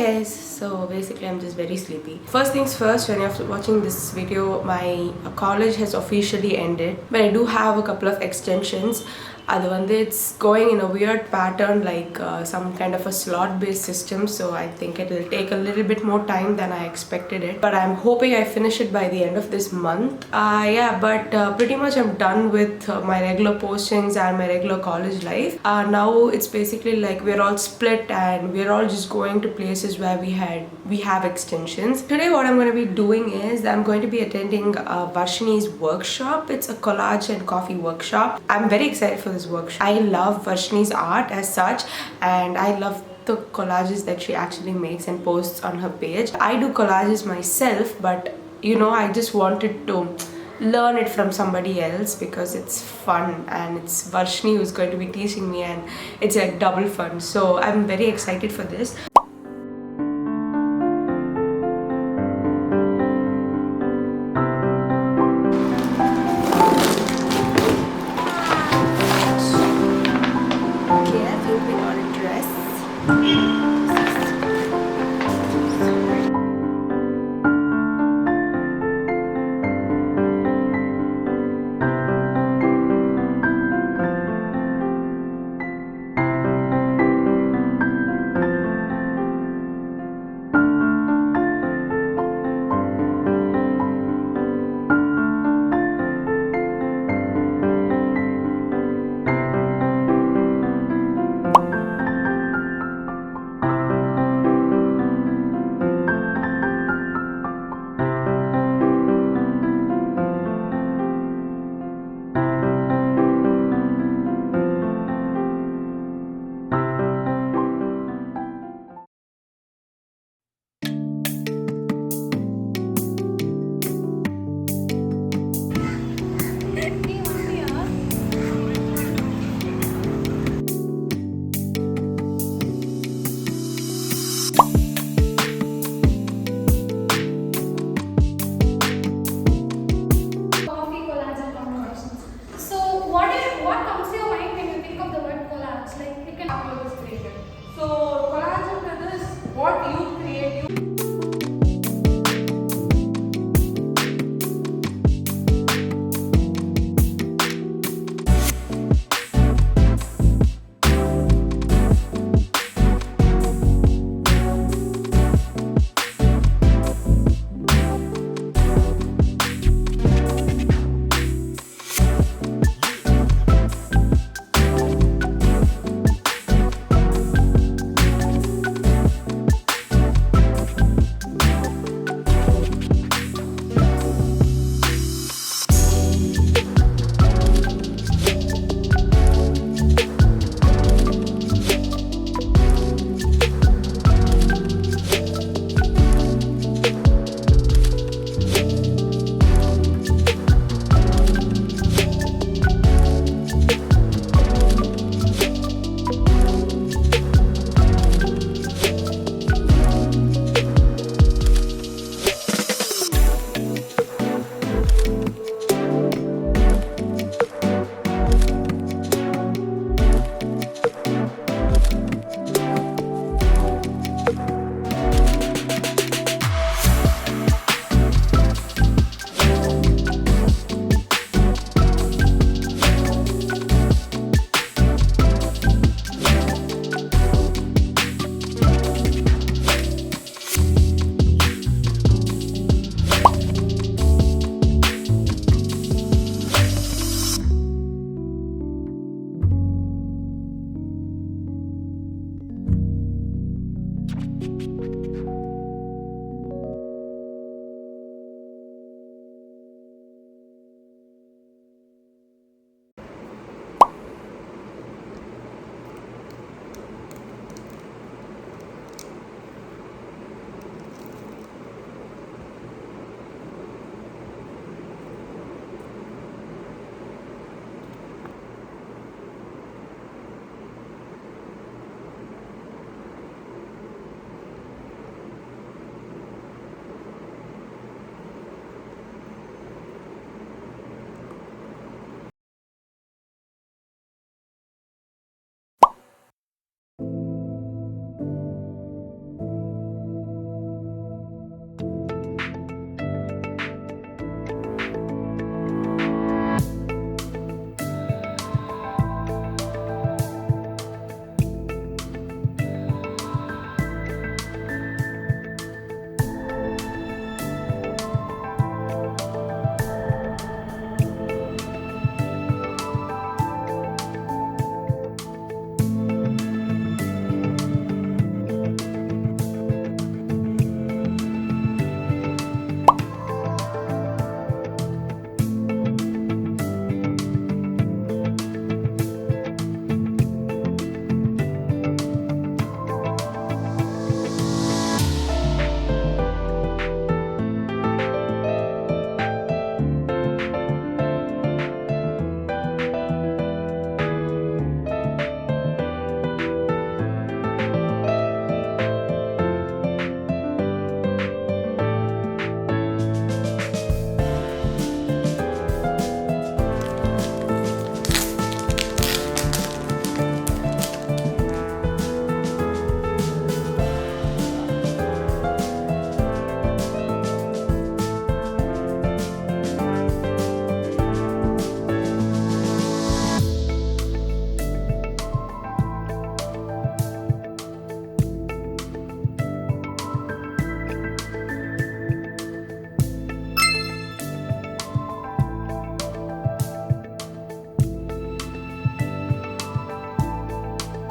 guys, so basically I'm just very sleepy. First things first, when you're watching this video, my college has officially ended, but I do have a couple of extensions. It's going in a weird pattern, like some kind of a slot based system, so I think it will take a little bit more time than I expected it, but I'm hoping I finish it by the end of this month. Pretty much I'm done with my regular postings and my regular college life. Now it's basically like we're all split and we're all just going to places where we have extensions. Today what I'm going to be doing is I'm going to be attending Varshini's workshop. It's a collage and coffee workshop. I'm very excited for this workshop. I love Varshini's art as such, and I love the collages that she actually makes and posts on her page. I do collages myself, but I just wanted to learn it from somebody else because it's fun, and it's Varshini who's going to be teaching me, and it's like double fun. So I'm very excited for this.